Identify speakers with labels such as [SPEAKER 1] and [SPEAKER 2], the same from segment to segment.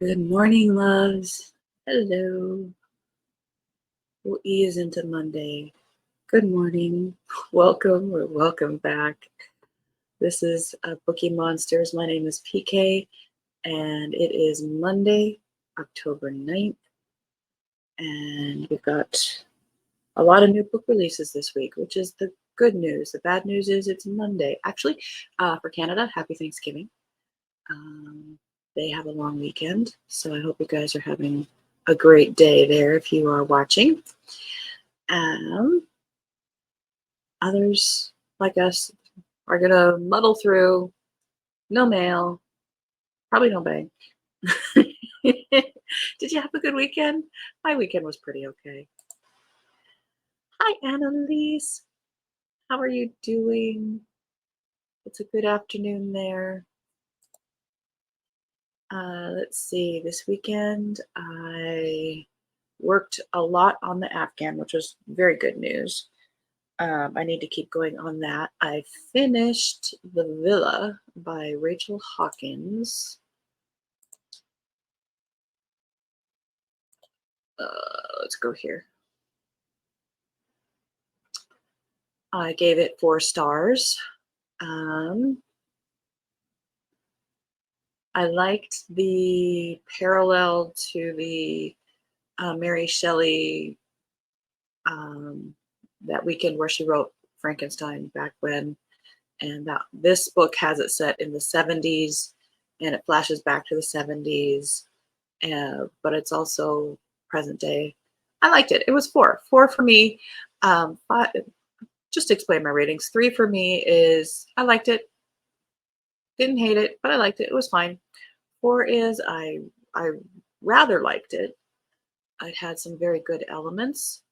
[SPEAKER 1] Good morning, loves. Hello. We'll ease into Monday. Good morning. Welcome or welcome back. This is Bookie Monsters. My name is PK, and it is Monday, October 9th, and we've got a lot of new book releases this week, which is the good news. The bad news is it's Monday. Actually, for Canada, happy Thanksgiving. They have a long weekend, so I hope you guys are having a great day there if you are watching. Others like us are gonna muddle through. No mail, probably no bank. Did you have a good weekend? My weekend was pretty okay. Hi, Annalise. How are you doing? It's a good afternoon there. Let's see. This weekend, I worked a lot on the Afghan, which was very good news. I need to keep going on that. I finished The Villa by Rachel Hawkins. Let's go here. I gave it 4 stars. I liked the parallel to the Mary Shelley, that weekend where she wrote Frankenstein back when, and that this book has it set in the 70s, and it flashes back to the 70s, but it's also present day. I liked it. It was 4 for me. 5, just to explain my ratings. 3 for me is I liked it. Didn't hate it, but I liked it. It was fine. 4 is I rather liked it. It had some very good elements,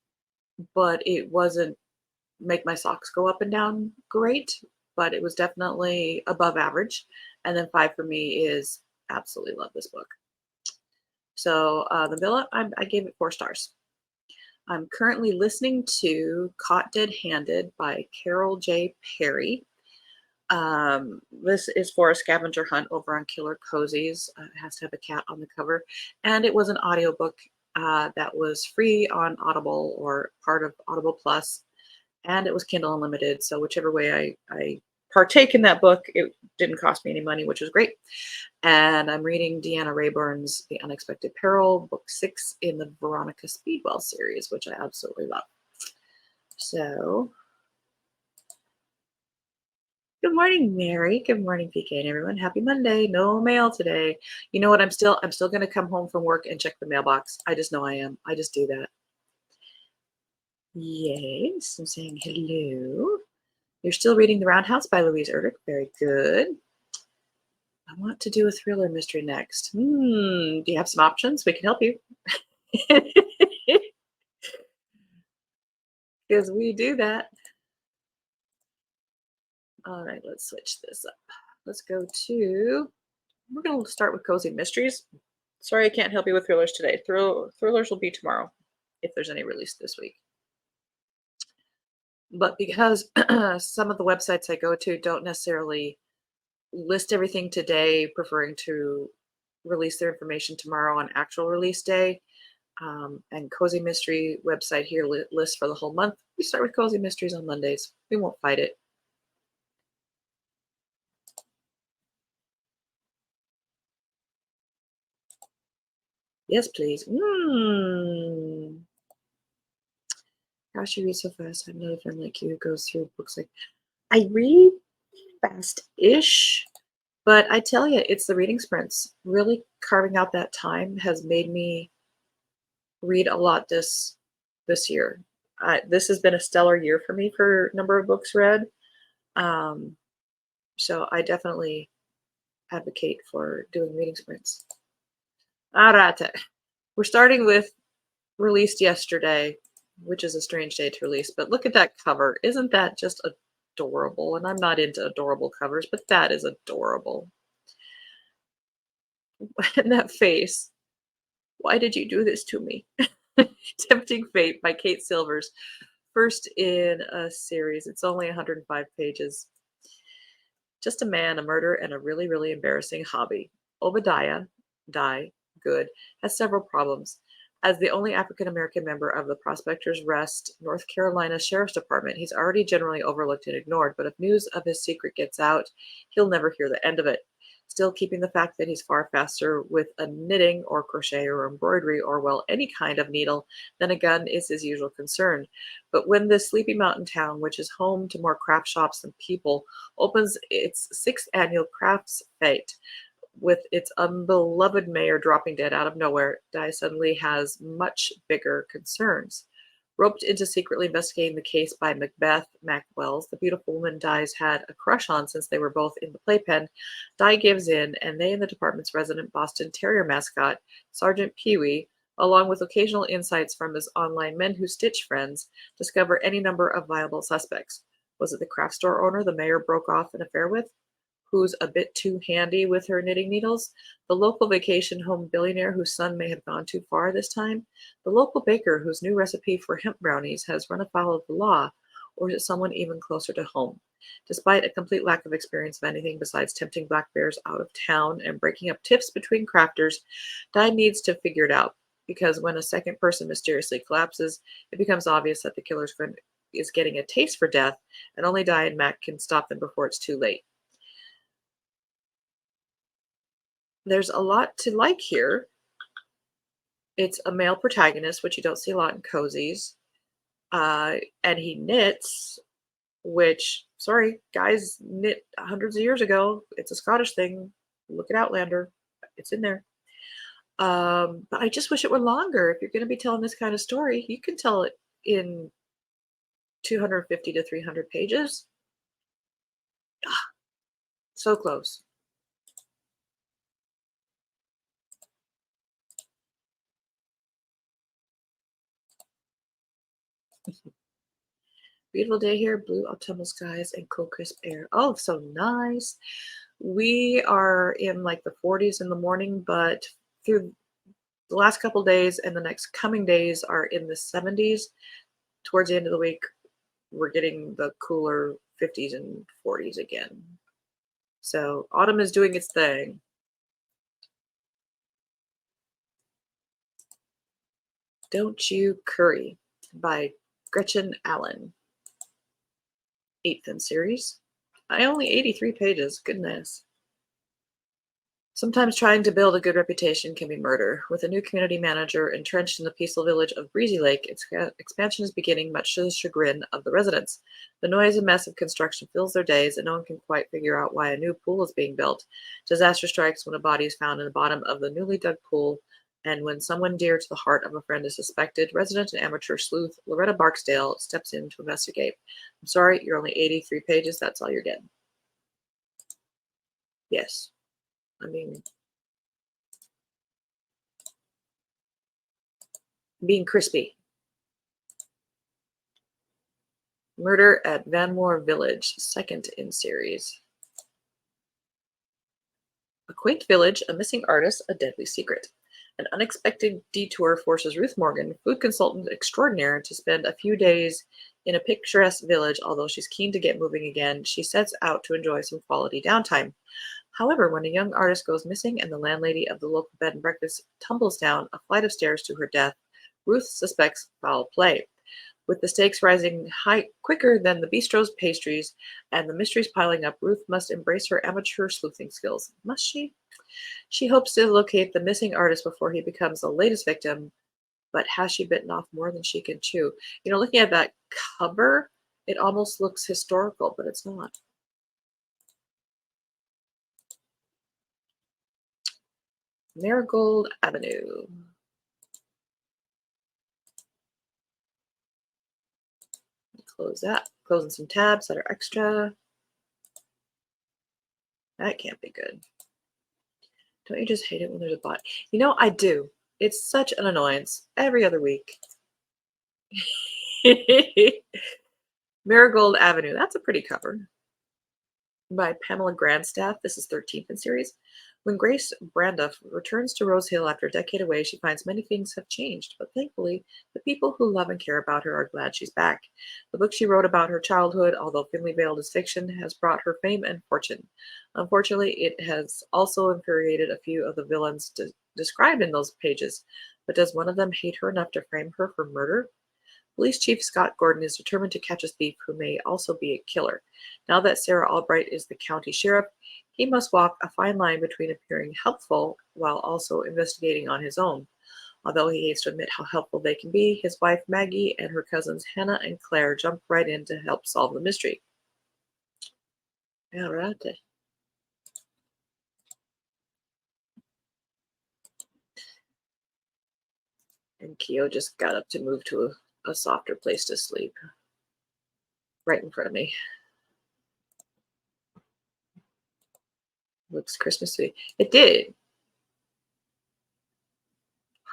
[SPEAKER 1] but it wasn't make my socks go up and down great, but it was definitely above average. And then 5 for me is absolutely love this book. So The Villa, I gave it 4 stars. I'm currently listening to Caught Dead-Handed by Carol J. Perry. This is for a scavenger hunt over on Killer Cozies. It has to have a cat on the cover. And it was an audiobook that was free on Audible or part of Audible Plus, and it was Kindle Unlimited. So whichever way I partake in that book, it didn't cost me any money, which was great. And I'm reading Deanna Rayburn's The Unexpected Peril, book 6 in the Veronica Speedwell series, which I absolutely love. So good morning, Mary. Good morning, PK and everyone. Happy Monday. No mail today. You know what? I'm still going to come home from work and check the mailbox. I just know I am. I just do that. Yes, I'm saying hello. You're still reading The Roundhouse by Louise Erdrich. Very good. I want to do a thriller mystery next. Do you have some options? We can help you. Because we do that. All right, let's switch this up. Let's go to, we're going to start with Cozy Mysteries. Sorry, I can't help you with thrillers today. Thrillers will be tomorrow, if there's any released this week. But because some of the websites I go to don't necessarily list everything today, preferring to release their information tomorrow on actual release day, and Cozy Mystery website here lists for the whole month. We start with Cozy Mysteries on Mondays. We won't fight it. Yes, please. Gosh, you read so fast. I'm not a friend like you who goes through books like I read fast-ish, but I tell you, it's the reading sprints. Really carving out that time has made me read a lot this year. This has been a stellar year for me for number of books read. So I definitely advocate for doing reading sprints. All right. We're starting with released yesterday, which is a strange day to release, but look at that cover. Isn't that just adorable? And I'm not into adorable covers, but that is adorable. And that face. Why did you do this to me? Tempting Fate by Kate Silvers. First in a series. It's only 105 pages. Just a man, a murder, and a really, really embarrassing hobby. Obadiah, die, good, has several problems. As the only African American member of the Prospectors Rest, North Carolina Sheriff's Department, he's already generally overlooked and ignored, but if news of his secret gets out, he'll never hear the end of it. Still keeping the fact that he's far faster with a knitting or crochet or embroidery or, well, any kind of needle than a gun is his usual concern. But when this sleepy mountain town, which is home to more craft shops than people, opens its sixth annual crafts fete, with its unbeloved mayor dropping dead out of nowhere, Di suddenly has much bigger concerns. Roped into secretly investigating the case by Macbeth Mac Wells, the beautiful woman Di's had a crush on since they were both in the playpen, Di gives in, and they and the department's resident Boston Terrier mascot, Sergeant Pee-wee, along with occasional insights from his online men who stitch friends, discover any number of viable suspects. Was it the craft store owner the mayor broke off an affair with, who's a bit too handy with her knitting needles, the local vacation home billionaire whose son may have gone too far this time, the local baker whose new recipe for hemp brownies has run afoul of the law, or is it someone even closer to home? Despite a complete lack of experience of anything besides tempting black bears out of town and breaking up tiffs between crafters, Di needs to figure it out, because when a second person mysteriously collapses, it becomes obvious that the killer's friend is getting a taste for death, and only Di and Mac can stop them before it's too late. There's a lot to like here. It's a male protagonist, which you don't see a lot in cozies. And he knits, which, sorry, guys knit hundreds of years ago. It's a Scottish thing. Look at Outlander. It's in there. But I just wish it were longer. If you're going to be telling this kind of story, you can tell it in 250 to 300 pages. Ah, so close. Beautiful day here, blue autumnal skies and cool crisp air. Oh, so nice. We are in like the 40s in the morning, but through the last couple days and the next coming days are in the 70s. Towards the end of the week, we're getting the cooler 50s and 40s again. So autumn is doing its thing. Don't You Curry by Gretchen Allen. 8th in series. I only 83 pages. Goodness. Sometimes trying to build a good reputation can be murder. With a new community manager entrenched in the peaceful village of Breezy Lake, its expansion is beginning much to the chagrin of the residents. The noise and mess of construction fills their days, and no one can quite figure out why a new pool is being built. Disaster strikes when a body is found in the bottom of the newly dug pool, and when someone dear to the heart of a friend is suspected, resident and amateur sleuth Loretta Barksdale steps in to investigate. I'm sorry, you're only 83 pages. That's all you're getting. Yes. I mean, being crispy. Murder at Vanmore Village, 2nd in series. A quaint village, a missing artist, a deadly secret. An unexpected detour forces Ruth Morgan, food consultant extraordinaire, to spend a few days in a picturesque village. Although she's keen to get moving again, she sets out to enjoy some quality downtime. However, when a young artist goes missing and the landlady of the local bed and breakfast tumbles down a flight of stairs to her death, Ruth suspects foul play. With the stakes rising high quicker than the bistro's pastries and the mysteries piling up, Ruth must embrace her amateur sleuthing skills. Must she? She hopes to locate the missing artist before he becomes the latest victim, but has she bitten off more than she can chew? You know, looking at that cover, it almost looks historical, but it's not. Marigold Avenue. Close that. Closing some tabs that are extra. That can't be good. Don't you just hate it when there's a bot? You know, I do. It's such an annoyance every other week. Marigold Avenue. That's a pretty cover by Pamela Grandstaff. This is 13th in series. When Grace Branduff returns to Rose Hill after a decade away, she finds many things have changed, but thankfully, the people who love and care about her are glad she's back. The book she wrote about her childhood, although thinly veiled as fiction, has brought her fame and fortune. Unfortunately, it has also infuriated a few of the villains described in those pages. But does one of them hate her enough to frame her for murder? Police Chief Scott Gordon is determined to catch a thief who may also be a killer. Now that Sarah Albright is the county sheriff, he must walk a fine line between appearing helpful while also investigating on his own. Although he hates to admit how helpful they can be, his wife Maggie and her cousins Hannah and Claire jump right in to help solve the mystery. All right. And Keo just got up to move to a softer place to sleep. Right in front of me. Looks Christmassy. It did.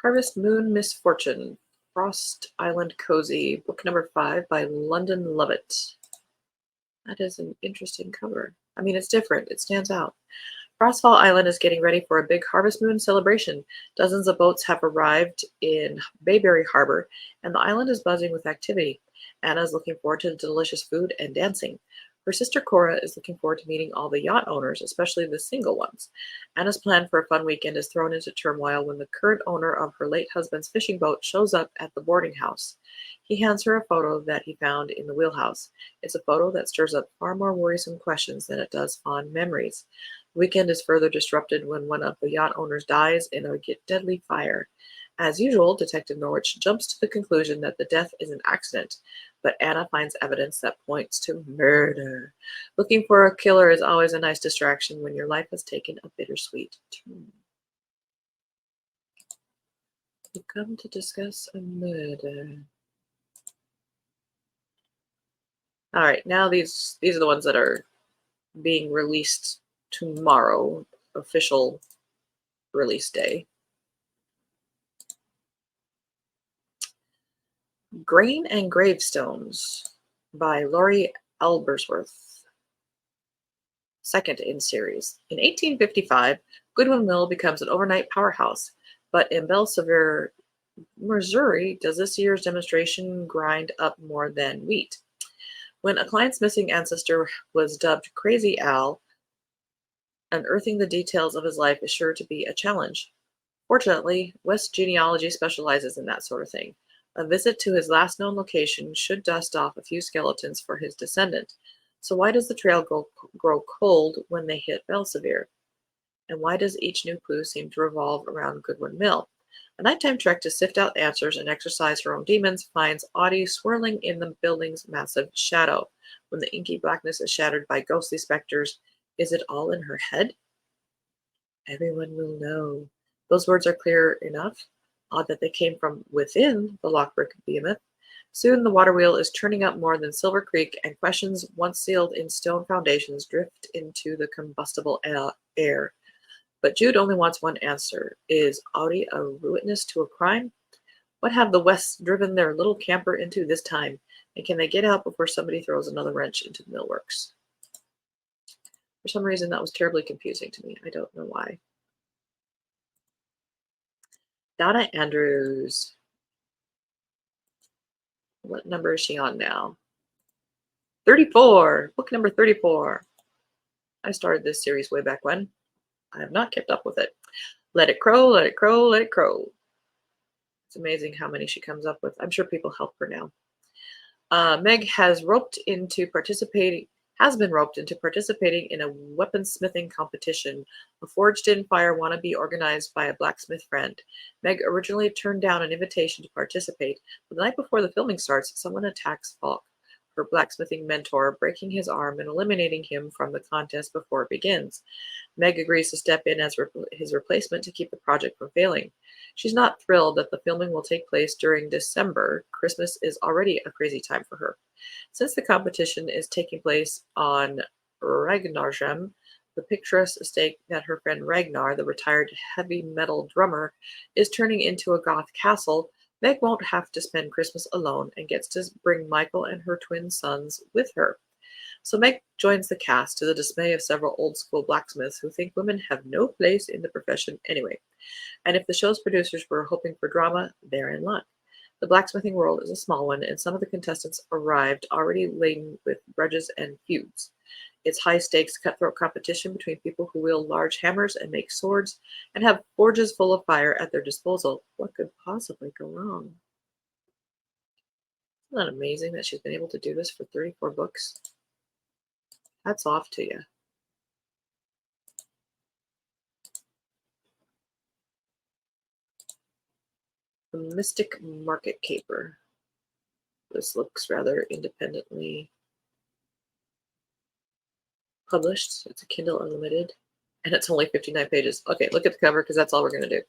[SPEAKER 1] Harvest Moon Misfortune. Frost Island Cozy. Book number 5 by London Lovett. That is an interesting cover. I mean, it's different. It stands out. Frostfall Island is getting ready for a big Harvest Moon celebration. Dozens of boats have arrived in Bayberry Harbor, and the island is buzzing with activity. Anna is looking forward to the delicious food and dancing. Her sister Cora is looking forward to meeting all the yacht owners, especially the single ones. Anna's plan for a fun weekend is thrown into turmoil when the current owner of her late husband's fishing boat shows up at the boarding house. He hands her a photo that he found in the wheelhouse. It's a photo that stirs up far more worrisome questions than it does fond memories. The weekend is further disrupted when one of the yacht owners dies in a deadly fire. As usual, Detective Norwich jumps to the conclusion that the death is an accident, but Anna finds evidence that points to murder. Looking for a killer is always a nice distraction when your life has taken a bittersweet turn. We come to discuss a murder. All right, now these are the ones that are being released tomorrow, official release day. Grain and Gravestones by Laurie Albersworth. Second in series. In 1855, Goodwin Mill becomes an overnight powerhouse, but in Belsevier, Missouri, does this year's demonstration grind up more than wheat? When a client's missing ancestor was dubbed Crazy Al, unearthing the details of his life is sure to be a challenge. Fortunately, West Genealogy specializes in that sort of thing. A visit to his last known location should dust off a few skeletons for his descendant. So why does the trail grow cold when they hit Belsevier? And why does each new clue seem to revolve around Goodwin Mill? A nighttime trek to sift out answers and exorcise her own demons finds Audie swirling in the building's massive shadow. When the inky blackness is shattered by ghostly specters, is it all in her head? Everyone will know. Those words are clear enough. Odd that they came from within the Lockbrick behemoth. Soon the water wheel is churning up more than Silver Creek, and questions once sealed in stone foundations drift into the combustible air. But Jude only wants one answer. Is Audie a witness to a crime? What have the Wests driven their little camper into this time? And can they get out before somebody throws another wrench into the millworks? For some reason, that was terribly confusing to me. I don't know why. Donna Andrews. What number is she on now? 34. Book number 34. I started this series way back when. I have not kept up with it. Let it crow, let it crow, let it crow. It's amazing how many she comes up with. I'm sure people help her now. Meg has been roped into participating in a weaponsmithing competition, a forged-in fire wannabe organized by a blacksmith friend. Meg originally turned down an invitation to participate, but the night before the filming starts, someone attacks Falk, her blacksmithing mentor, breaking his arm and eliminating him from the contest before it begins. Meg agrees to step in as his replacement to keep the project from failing. She's not thrilled that the filming will take place during December. Christmas is already a crazy time for her. Since the competition is taking place on Ragnarshem, the picturesque estate that her friend Ragnar, the retired heavy metal drummer, is turning into a goth castle, Meg won't have to spend Christmas alone and gets to bring Michael and her twin sons with her. So Meg joins the cast to the dismay of several old school blacksmiths who think women have no place in the profession anyway. And if the show's producers were hoping for drama, they're in luck. The blacksmithing world is a small one, and some of the contestants arrived already laden with grudges and feuds. It's high stakes, cutthroat competition between people who wield large hammers and make swords and have forges full of fire at their disposal. What could possibly go wrong? Isn't that amazing that she's been able to do this for 34 books? Hats off to you. The Mystic Market Caper. This looks rather independently published. It's a Kindle Unlimited, and it's only 59 pages. Okay, look at the cover because that's all we're going to do.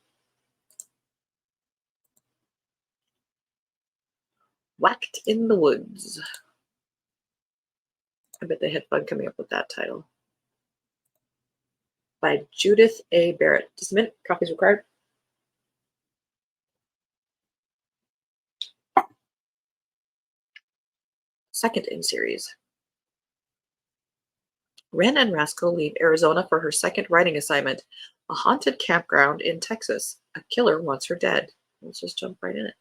[SPEAKER 1] Whacked in the Woods. I bet they had fun coming up with that title. By Judith A. Barrett. Just a minute. Copies required. Second in series. Wren and Rascal leave Arizona for her second writing assignment, a haunted campground in Texas. A killer wants her dead. Let's just jump right in it.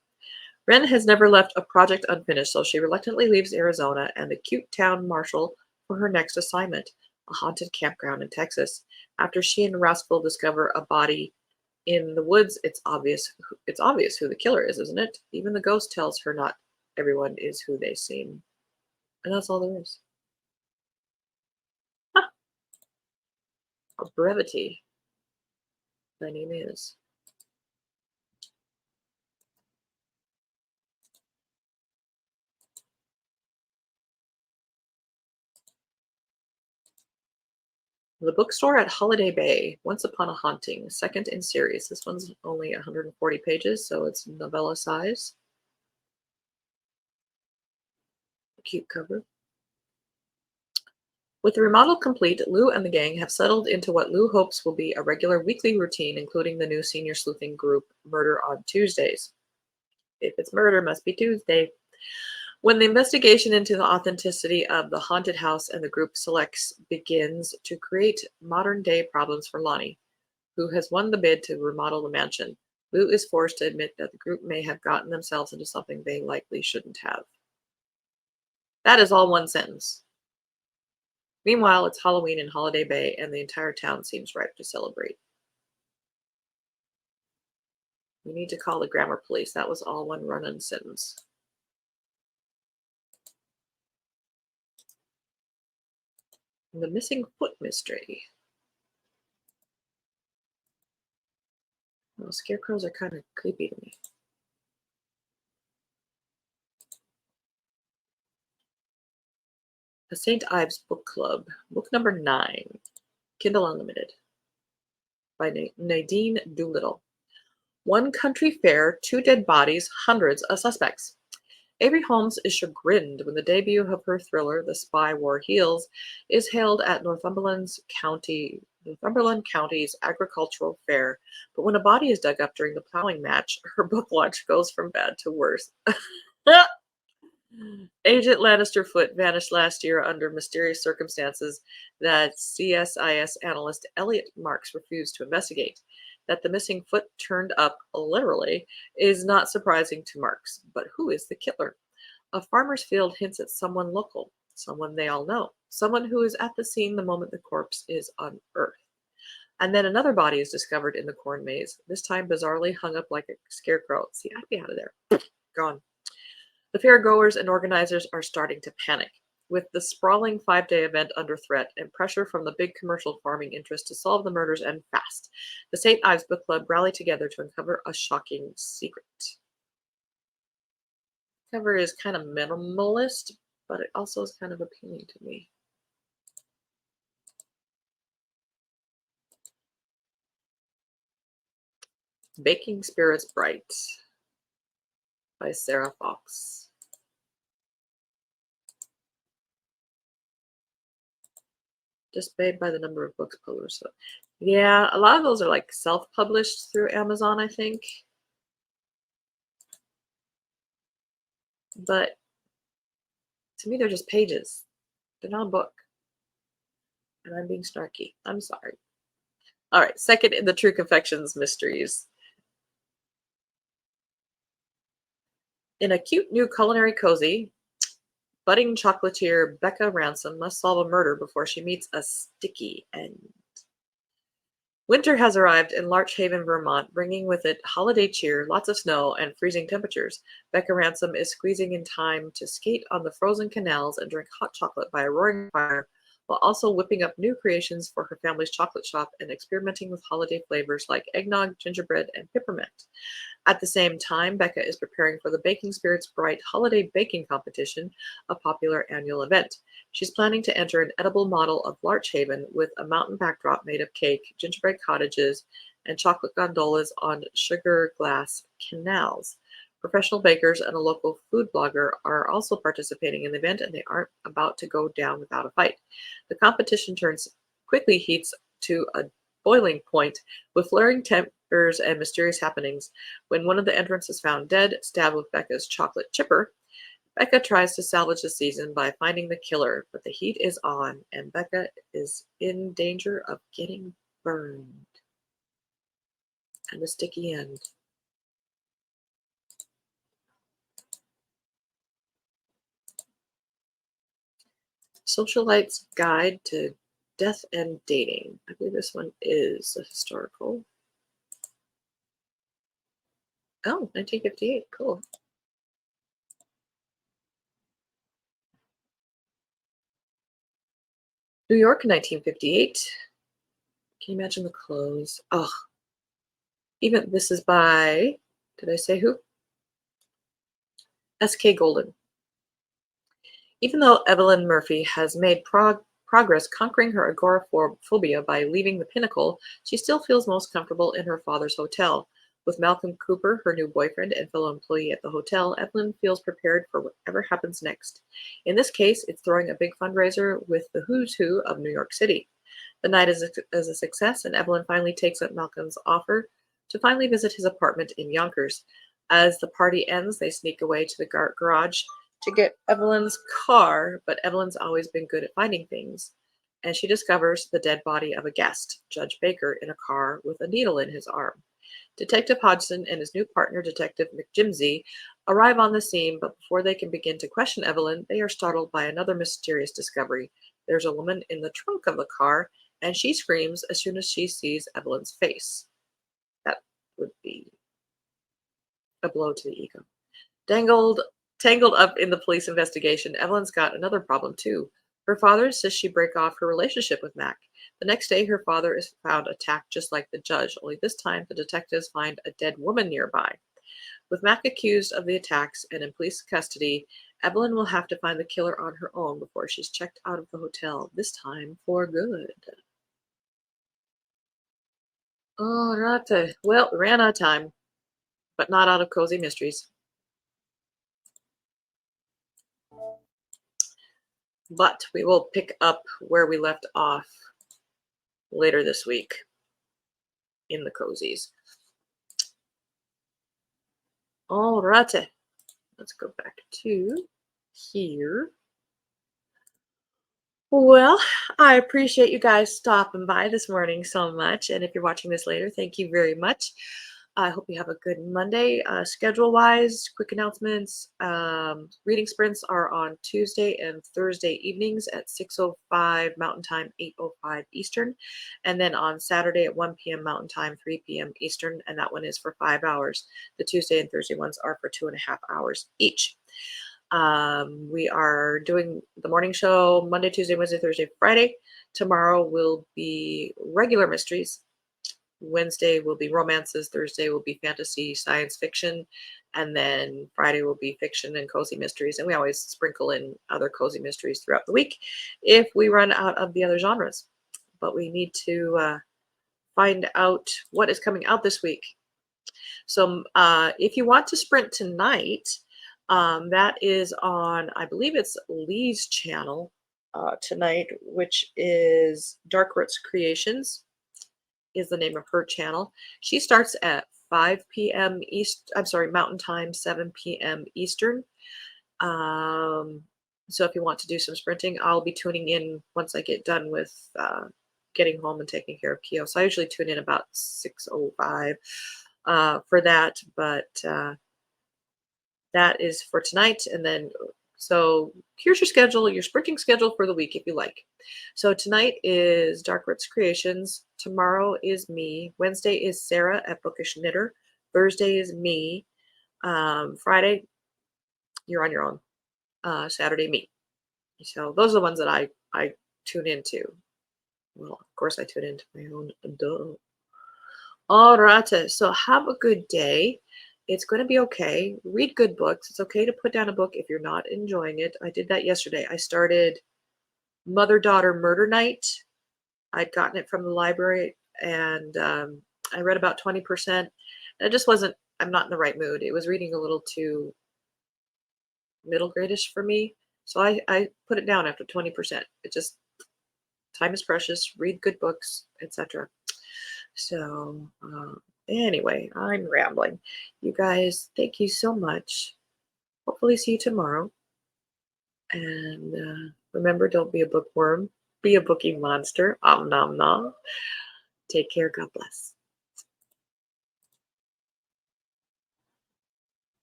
[SPEAKER 1] Wren has never left a project unfinished, so she reluctantly leaves Arizona and the cute town marshal for her next assignment, a haunted campground in Texas. After she and Rascal discover a body in the woods, it's obvious who the killer is, isn't it? Even the ghost tells her not everyone is who they seem. And that's all there is. Huh. A brevity. My name is. The Bookstore at Holiday Bay, Once Upon a Haunting, second in series. This one's only 140 pages, so it's novella size. Cute cover. With the remodel complete, Lou and the gang have settled into what Lou hopes will be a regular weekly routine, including the new senior sleuthing group, Murder on Tuesdays. If it's murder, must be Tuesday. When the investigation into the authenticity of the haunted house and the group selects begins to create modern-day problems for Lonnie, who has won the bid to remodel the mansion, Lou is forced to admit that the group may have gotten themselves into something they likely shouldn't have. That is all one sentence. Meanwhile, it's Halloween in Holiday Bay, and the entire town seems ripe to celebrate. We need to call the grammar police. That was all one run-on sentence. The Missing Foot Mystery. Well, scarecrows are kind of creepy to me. The St. Ives Book Club, book number 9, Kindle Unlimited, by Nadine Doolittle. One country fair, 2 dead bodies, hundreds of suspects. Avery Holmes is chagrined when the debut of her thriller, The Spy Wore Heels, is held at Northumberland County's agricultural fair. But when a body is dug up during the plowing match, her book launch goes from bad to worse. Agent Lannister Foot vanished last year under mysterious circumstances that CSIS analyst Elliot Marks refused to investigate. That the missing foot turned up, literally, is not surprising to Marks. But who is the killer? A farmer's field hints at someone local, someone they all know, someone who is at the scene the moment the corpse is unearthed. And then another body is discovered in the corn maze, this time bizarrely hung up like a scarecrow. See, I'd be out of there. Gone. The fairgoers and organizers are starting to panic. With the sprawling 5-day event under threat and pressure from the big commercial farming interest to solve the murders and fast, the St. Ives Book Club rally together to uncover a shocking secret. The cover is kind of minimalist, but it also is kind of appealing to me. Baking Spirits Bright by Sarah Fox. Dismayed by the number of books published. So, yeah, a lot of those are like self-published through Amazon, I think. But to me, they're just pages. They're not a book. And I'm being snarky. I'm sorry. All right, second in the True Confections mysteries. In a cute new culinary cozy, budding chocolatier Becca Ransom must solve a murder before she meets a sticky end. Winter has arrived in Larch Haven, Vermont, bringing with it holiday cheer, lots of snow, and freezing temperatures. Becca Ransom is squeezing in time to skate on the frozen canals and drink hot chocolate by a roaring fire, while also whipping up new creations for her family's chocolate shop and experimenting with holiday flavors like eggnog, gingerbread, and peppermint. At the same time, Becca is preparing for the Baking Spirits Bright Holiday Baking Competition, a popular annual event. She's planning to enter an edible model of Larch Haven with a mountain backdrop made of cake, gingerbread cottages, and chocolate gondolas on sugar glass canals. Professional bakers and a local food blogger are also participating in the event, and they aren't about to go down without a fight. The competition quickly heats to a boiling point with flaring tempers and mysterious happenings. When one of the entrants is found dead, stabbed with Becca's chocolate chipper, Becca tries to salvage the season by finding the killer, but the heat is on, and Becca is in danger of getting burned. And a sticky end. Socialite's Guide to Death and Dating. I believe this one is a historical. Oh, 1958. Cool. New York, 1958. Can you imagine the clothes? Oh, even this is by, did I say who? S.K. Golden. Even though Evelyn Murphy has made progress conquering her agoraphobia by leaving the Pinnacle, she still feels most comfortable in her father's hotel. With Malcolm Cooper, her new boyfriend and fellow employee at the hotel, Evelyn feels prepared for whatever happens next. In this case, it's throwing a big fundraiser with the who's who of New York City. The night is a success, and Evelyn finally takes up Malcolm's offer to finally visit his apartment in Yonkers. As the party ends, they sneak away to the garage to get Evelyn's car, but Evelyn's always been good at finding things, and she discovers the dead body of a guest, Judge Baker, in a car with a needle in his arm. Detective Hodgson and his new partner, Detective McJimsey, arrive on the scene, but before they can begin to question Evelyn, they are startled by another mysterious discovery. There's a woman in the trunk of the car, and she screams as soon as she sees Evelyn's face. That would be a blow to the ego. Tangled up in the police investigation, Evelyn's got another problem too. Her father insists she break off her relationship with Mac. The next day, her father is found attacked just like the judge, only this time the detectives find a dead woman nearby. With Mac accused of the attacks and in police custody, Evelyn will have to find the killer on her own before she's checked out of the hotel, this time for good. All right. Well, we ran out of time, but not out of cozy mysteries. But we will pick up where we left off later this week in the cozies. All righty. Let's go back to here. Well, I appreciate you guys stopping by this morning so much. And if you're watching this later, thank you very much. I hope you have a good Monday. Schedule-wise, quick announcements. Reading sprints are on Tuesday and Thursday evenings at 6:05 Mountain Time, 8:05 Eastern. And then on Saturday at 1 p.m. Mountain Time, 3 p.m. Eastern. And that one is for 5 hours. The Tuesday and Thursday ones are for 2.5 hours each. We are doing the morning show Monday, Tuesday, Wednesday, Thursday, Friday. Tomorrow will be regular mysteries. Wednesday will be romances. Thursday will be fantasy, science fiction. And then Friday will be fiction and cozy mysteries. And we always sprinkle in other cozy mysteries throughout the week if we run out of the other genres. But we need to find out what is coming out this week. So if you want to sprint tonight, that is on, I believe it's Lee's channel tonight, which is Dark Roots Creations is the name of her channel. She starts at 5 p.m. Mountain Time, 7 p.m. Eastern. So if you want to do some sprinting, I'll be tuning in once I get done with getting home and taking care of Keo. So I usually tune in about 6:05 for that. But that is for tonight. And then, so here's your schedule, your sprinting schedule for the week if you like. So tonight is Dark Roots Creations. Tomorrow is me. Wednesday is Sarah at Bookish Knitter. Thursday is me. Friday, you're on your own. Saturday, me. So those are the ones that I tune into. Well, of course, I tune into my own. Duh. All right. So have a good day. It's going to be okay. Read good books. It's okay to put down a book if you're not enjoying it. I did that yesterday. I started Mother Daughter Murder Night. I'd gotten it from the library, and I read about 20%. And it just wasn't, I'm not in the right mood. It was reading a little too middle gradish for me. So I put it down after 20%. It just, time is precious. Read good books, etc. So, anyway, I'm rambling. You guys, thank you so much. Hopefully, see you tomorrow. And remember, don't be a bookworm, be a bookie monster. Om nom nom. Take care. God bless.